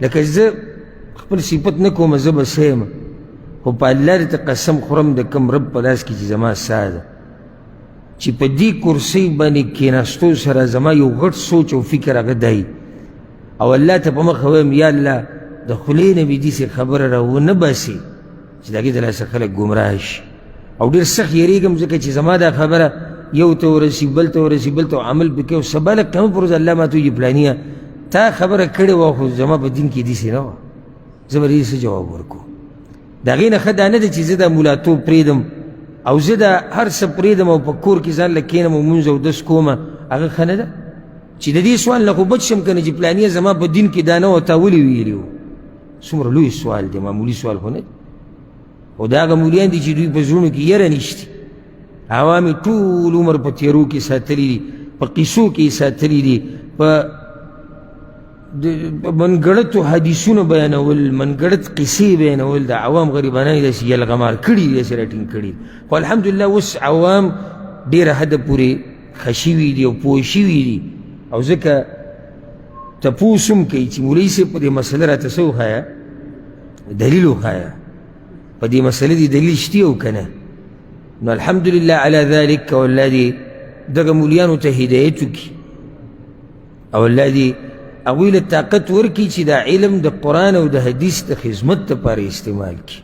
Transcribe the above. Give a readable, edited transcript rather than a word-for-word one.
لکه زه خپل صفت نه کوم، زه به څه یم، خو په الله دې ته قسم خورم د کوم رب په لاس کې چې زما ساه ده، چې په دې کرسۍ باندې کېناستو سره زما یو غټ سوچ او فکر هغه دی، او الله ته په مخه وایم یا الله د خولې نه مې داسې خبره را ونه باسي چې د هغې د لاسه خلک ګمراه شي. او ډېر سخت یېرېږم ځکه چې زما دا خبره یو ته ورسي، بل ته ورسي، بل ته عمل پکې او سبا لږ قیامت پر ورځ الله ماته وایي فلانیه تا خبره کړې وه خو زما په دین کې داسې نه وه، زه به دې څه جواب ورکړو؟ د هغې نه ښه دا نه ده چې زه دا ملاتوب پرېږدم او زه دا هر څه پرېږدم او په کور کې ځان له کښېنم او مونځ اودس کومه، هغه ښه نه ده چې د دې سوال نه خو بچ شم که نه چې فلانیه زما په دین کې دا نه وه تا ولې ویلي وو. څومره لوی سوال دی، معمولي سوال خو نه دی. خو دا هغه مولیان دي چې دوی په زړونو کې یره نشتي، عوام یې ټول عمر په تیرو کې ساتلي دي، په قیسو کې یې ساتلي دي، په منګړتو حدیثونو بیانول، منګړت قصې بیانول، د عوام غریبانان یې داسې یلغمار کړي دي، داسې راټینګ کړي دي. خو الحمدلله اوس عوام ډېره حده پورې ښه شوي دي او پوه شوي دي، او ځکه تپوس هم کوي چې مولوي صاحب په دې مسله راته څه وښایه، دلیل وښایه، په دې مسله دې دلیل شتي او که نه. نو الحمدلله علی ذلک، او الله دې دغه مولیانو ته هدایت وکړي، او الله دې هغوی له طاقت ورکړي چې دا علم د قرآن او د حدیث د خدمت دپاره استعمال کړي.